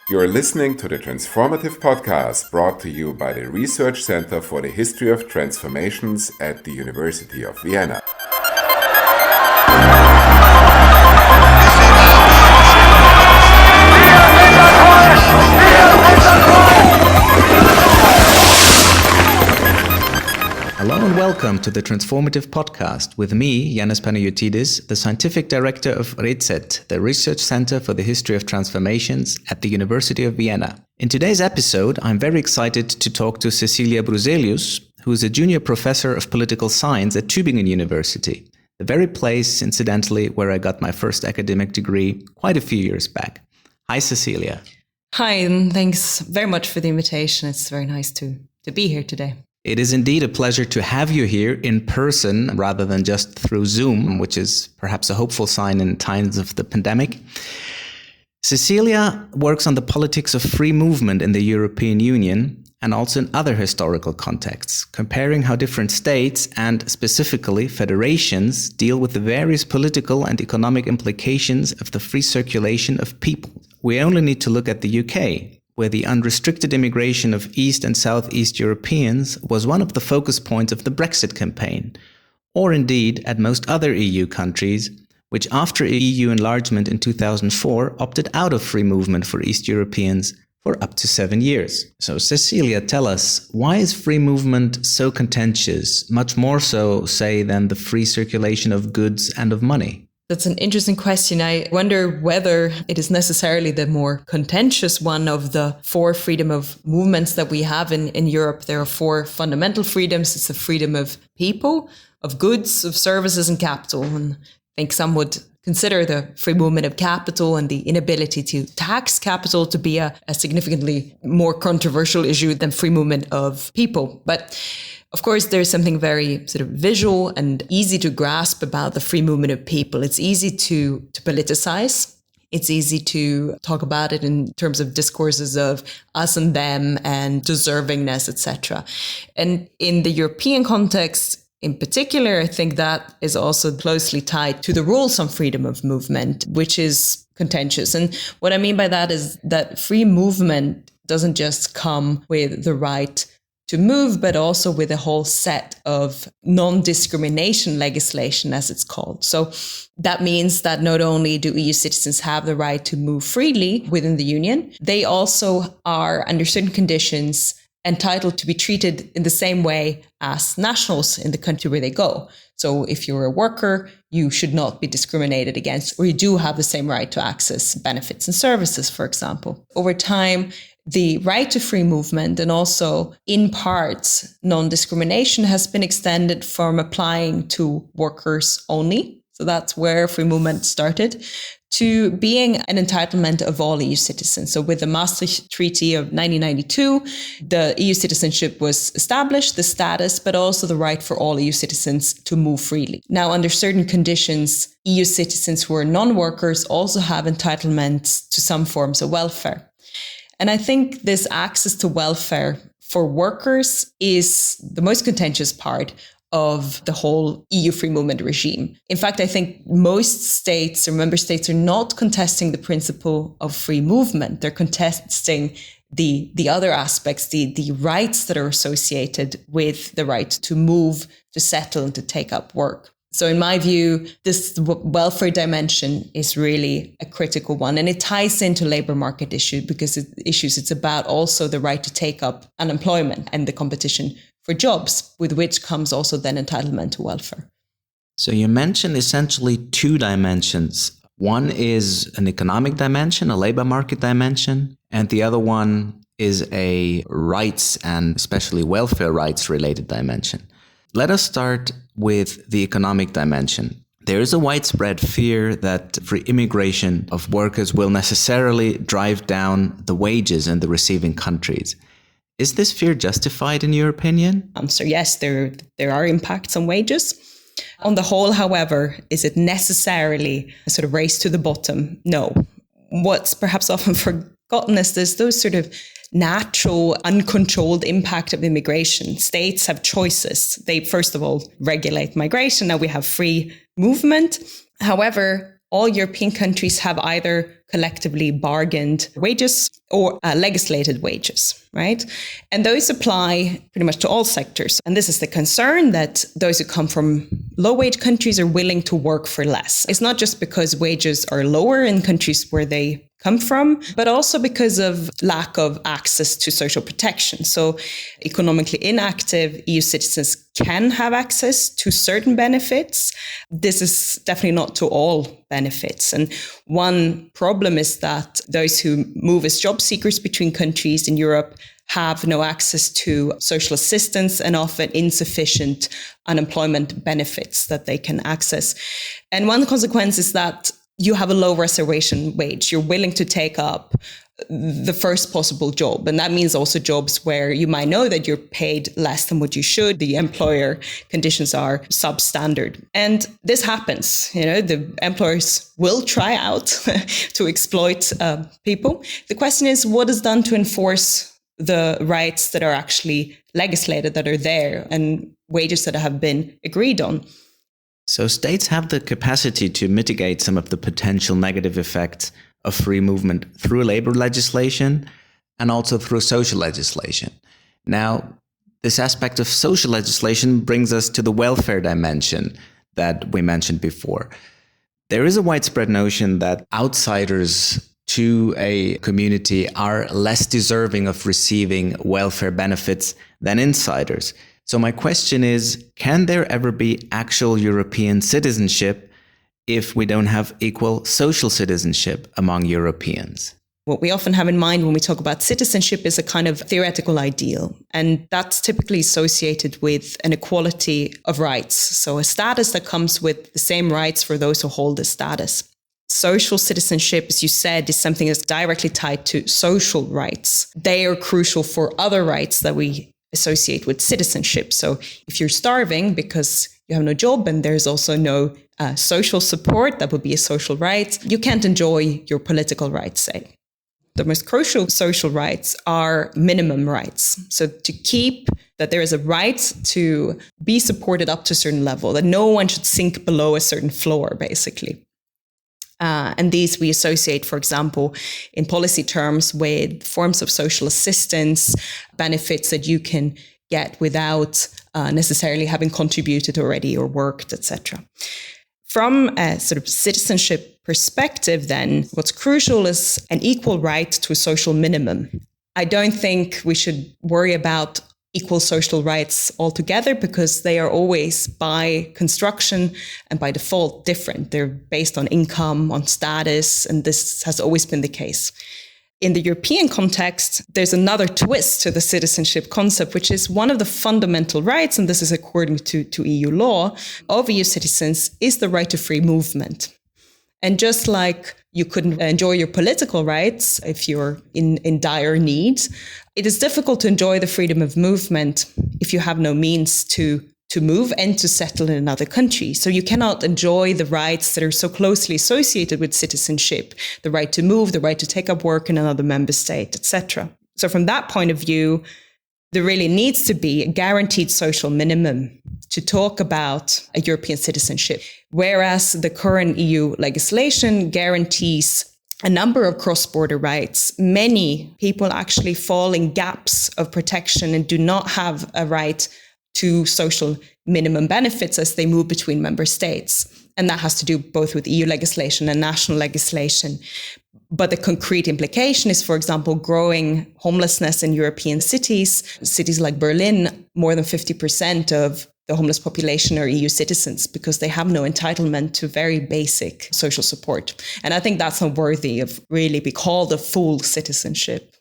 You're listening to the Transformative Podcast brought to you by the Research Center for the History of Transformations at the University of Vienna. Hello and welcome to the Transformative Podcast with me, Jannis Panagiotidis, the Scientific Director of RECET, the Research Center for the History of Transformations at the University of Vienna. In today's episode, I'm very excited to talk to Cecilia Bruzelius, who is a junior professor of political science at Tübingen University, the very place, incidentally, where I got my first academic degree quite a few years back. Hi, Cecilia. Hi, and thanks very much for the invitation. It's very nice to be here today. It is indeed a pleasure to have you here in person rather than just through Zoom, which is perhaps a hopeful sign in times of the pandemic. Cecilia works on the politics of free movement in the European Union and also in other historical contexts, comparing how different states and specifically federations deal with the various political and economic implications of the free circulation of people. We only need to look at the UK, where the unrestricted immigration of East and Southeast Europeans was one of the focus points of the Brexit campaign, or indeed at most other EU countries, which after EU enlargement in 2004 opted out of free movement for East Europeans for up to 7 years. So Cecilia, tell us, why is free movement so contentious, much more so, say, than the free circulation of goods and of money? That's an interesting question. I wonder whether it is necessarily the more contentious one of the four freedom of movements that we have in Europe. There are four fundamental freedoms. It's the freedom of people, of goods, of services and capital. And I think some would consider the free movement of capital and the inability to tax capital to be a significantly more controversial issue than free movement of people. But of course, there's something very sort of visual and easy to grasp about the free movement of people. It's easy to politicize. It's easy to talk about it in terms of discourses of us and them and deservingness, etc. And in the European context, in particular, I think that is also closely tied to the rules on freedom of movement, which is contentious. And what I mean by that is that free movement doesn't just come with the right to move, but also with a whole set of non-discrimination legislation, as it's called. So that means that not only do EU citizens have the right to move freely within the Union, they also are, under certain conditions, entitled to be treated in the same way as nationals in the country where they go. So if you're a worker, you should not be discriminated against, or you do have the same right to access benefits and services, for example. Over time, the right to free movement and also, in parts, non-discrimination has been extended from applying to workers only. So that's where free movement started, to being an entitlement of all EU citizens. So with the Maastricht Treaty of 1992, the EU citizenship was established, the status, but also the right for all EU citizens to move freely. Now, under certain conditions, EU citizens who are non-workers also have entitlements to some forms of welfare. And I think this access to welfare for workers is the most contentious part of the whole EU free movement regime. In fact, I think most states or member states are not contesting the principle of free movement. They're contesting the other aspects, the rights that are associated with the right to move, to settle, and to take up work. So in my view, this welfare dimension is really a critical one. And it ties into labor market issues because it's about also the right to take up unemployment and the competition for jobs, with which comes also then entitlement to welfare. So you mentioned essentially two dimensions. One is an economic dimension, a labor market dimension, and the other one is a rights and especially welfare rights related dimension. Let us start with the economic dimension. There is a widespread fear that free immigration of workers will necessarily drive down the wages in the receiving countries. Is this fear justified in your opinion? So yes, there are impacts on wages. On the whole, however, is it necessarily a sort of race to the bottom? No. What's perhaps often forgotten is there's those sort of natural, uncontrolled impact of immigration. States have choices. They, first of all, regulate migration. Now we have free movement. However, all European countries have either collectively bargained wages or legislated wages, right? And those apply pretty much to all sectors. And this is the concern that those who come from low-wage countries are willing to work for less. It's not just because wages are lower in countries where they come from, but also because of lack of access to social protection. So economically inactive EU citizens can have access to certain benefits. This is definitely not to all benefits. And one problem is that those who move as job seekers between countries in Europe have no access to social assistance and often insufficient unemployment benefits that they can access. And one consequence is that you have a low reservation wage. You're willing to take up the first possible job. And that means also jobs where you might know that you're paid less than what you should. The employer conditions are substandard. And this happens. The employers will try out to exploit people. The question is, what is done to enforce the rights that are actually legislated, that are there, and wages that have been agreed on? So states have the capacity to mitigate some of the potential negative effects of free movement through labor legislation and also through social legislation. Now, this aspect of social legislation brings us to the welfare dimension that we mentioned before. There is a widespread notion that outsiders to a community are less deserving of receiving welfare benefits than insiders. So my question is, can there ever be actual European citizenship if we don't have equal social citizenship among Europeans? What we often have in mind when we talk about citizenship is a kind of theoretical ideal. And that's typically associated with an equality of rights. So a status that comes with the same rights for those who hold the status. Social citizenship, as you said, is something that's directly tied to social rights. They are crucial for other rights that we associate with citizenship. So if you're starving because you have no job and there's also no social support, that would be a social right, you can't enjoy your political rights, say. The most crucial social rights are minimum rights. So to keep that there is a right to be supported up to a certain level, that no one should sink below a certain floor, basically. And these we associate, for example, in policy terms with forms of social assistance, benefits that you can get without necessarily having contributed already or worked, etc. From a sort of citizenship perspective, then, what's crucial is an equal right to a social minimum. I don't think we should worry about equal social rights altogether because they are always by construction and by default different. They're based on income, on status, and this has always been the case. In the European context, there's another twist to the citizenship concept, which is one of the fundamental rights, and this is according to EU law, of EU citizens is the right to free movement. And just like you couldn't enjoy your political rights if you're in dire need, it is difficult to enjoy the freedom of movement if you have no means to move and to settle in another country. So you cannot enjoy the rights that are so closely associated with citizenship, the right to move, the right to take up work in another member state, etc. So from that point of view, there really needs to be a guaranteed social minimum to talk about a European citizenship, whereas the current EU legislation guarantees a number of cross-border rights. Many people actually fall in gaps of protection and do not have a right to social minimum benefits as they move between member states. And that has to do both with EU legislation and national legislation. But the concrete implication is, for example, growing homelessness in European cities. Cities like Berlin, more than 50% of the homeless population are EU citizens because they have no entitlement to very basic social support. And I think that's not worthy of really be called a full citizenship.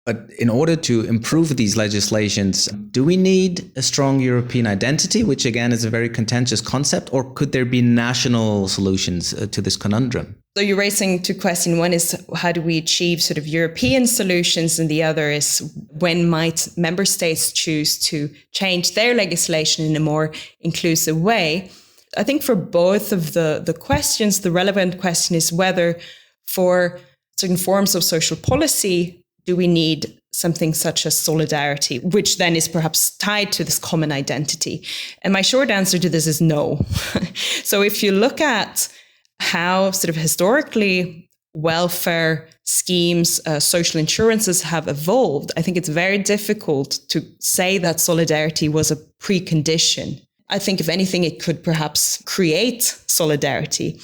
But in order to improve these legislations, do we need a strong European identity, which again is a very contentious concept, or could there be national solutions to this conundrum? So you're raising two questions. One is how do we achieve sort of European solutions? And the other is when might member states choose to change their legislation in a more inclusive way? I think for both of the questions, the relevant question is whether for certain forms of social policy, do we need something such as solidarity, which then is perhaps tied to this common identity? And my short answer to this is no. So if you look at how sort of historically welfare schemes, social insurances have evolved, I think it's very difficult to say that solidarity was a precondition. I think if anything, it could perhaps create solidarity.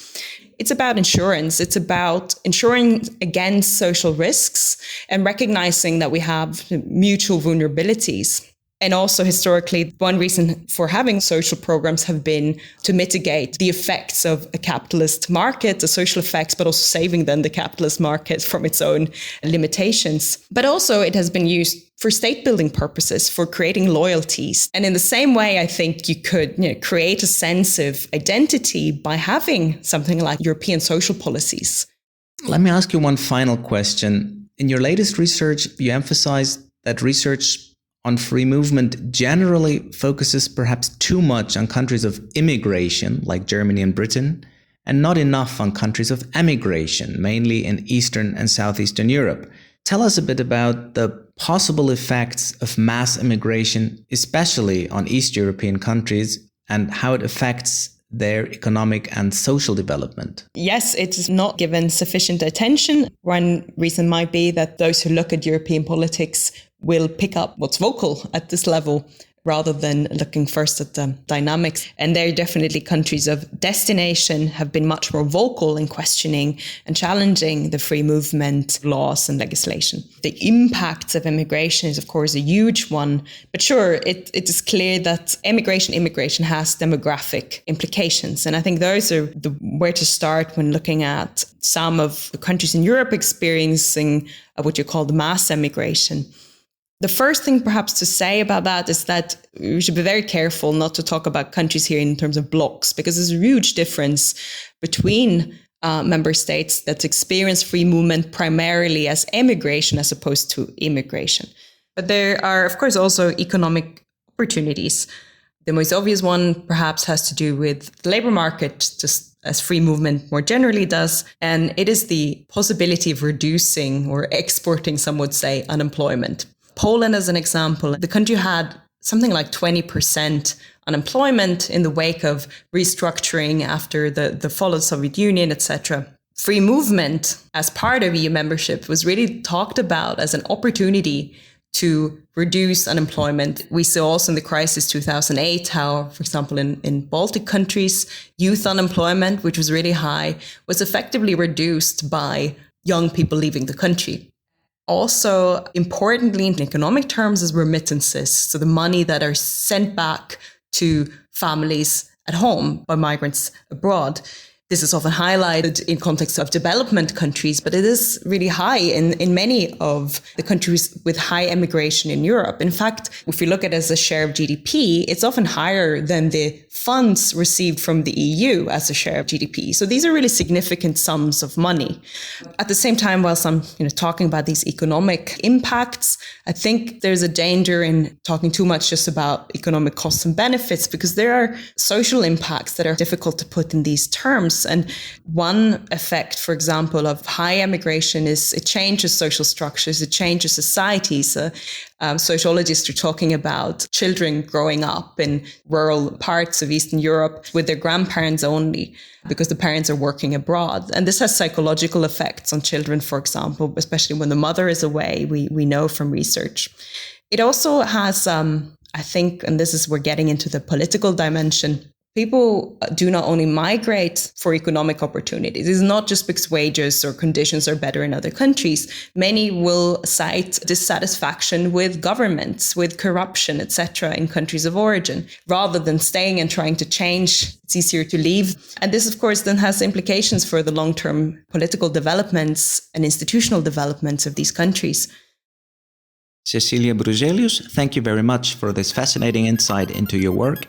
It's about insurance. It's about insuring against social risks and recognizing that we have mutual vulnerabilities. And also historically, one reason for having social programs have been to mitigate the effects of a capitalist market, the social effects, but also saving then the capitalist market from its own limitations. But also it has been used for state building purposes, for creating loyalties. And in the same way, I think you could create a sense of identity by having something like European social policies. Let me ask you one final question. In your latest research, you emphasized that research on free movement generally focuses perhaps too much on countries of immigration, like Germany and Britain, and not enough on countries of emigration, mainly in Eastern and Southeastern Europe. Tell us a bit about the possible effects of mass immigration, especially on East European countries, and how it affects their economic and social development. Yes, it is not given sufficient attention. One reason might be that those who look at European politics will pick up what's vocal at this level rather than looking first at the dynamics. And there are definitely countries of destination have been much more vocal in questioning and challenging the free movement laws and legislation. The impacts of immigration is, of course, a huge one. But sure, it is clear that immigration has demographic implications. And I think those are where to start when looking at some of the countries in Europe experiencing what you call the mass immigration. The first thing perhaps to say about that is that we should be very careful not to talk about countries here in terms of blocks, because there's a huge difference between member states that experience free movement primarily as emigration as opposed to immigration. But there are, of course, also economic opportunities. The most obvious one perhaps has to do with the labor market, just as free movement more generally does. And it is the possibility of reducing or exporting, some would say, unemployment. Poland, as an example, the country had something like 20% unemployment in the wake of restructuring after the fall of the Soviet Union, etc. Free movement as part of EU membership was really talked about as an opportunity to reduce unemployment. We saw also in the crisis 2008 how, for example, in Baltic countries, youth unemployment, which was really high, was effectively reduced by young people leaving the country. Also, importantly, in economic terms, is remittances. So the money that are sent back to families at home by migrants abroad. This is often highlighted in context of development countries, but it is really high in many of the countries with high emigration in Europe. In fact, if we look at it as a share of GDP, it's often higher than the funds received from the EU as a share of GDP. So these are really significant sums of money. At the same time, whilst I'm talking about these economic impacts, I think there's a danger in talking too much just about economic costs and benefits, because there are social impacts that are difficult to put in these terms. And one effect, for example, of high emigration is it changes social structures, it changes societies. Sociologists are talking about children growing up in rural parts of Eastern Europe with their grandparents only, because the parents are working abroad. And this has psychological effects on children, for example, especially when the mother is away, we know from research. It also has, I think, and this is, we're getting into the political dimension, people do not only migrate for economic opportunities. It's not just because wages or conditions are better in other countries. Many will cite dissatisfaction with governments, with corruption, etc. in countries of origin. Rather than staying and trying to change, it's easier to leave. And this, of course, then has implications for the long-term political developments and institutional developments of these countries. Cecilia Bruzelius, thank you very much for this fascinating insight into your work.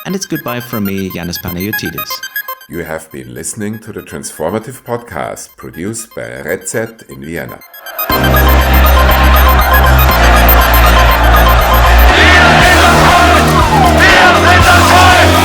And it's goodbye from me, Jannis Panagiotidis. You have been listening to the Transformative Podcast produced by RECET in Vienna. Wir sind das Volk!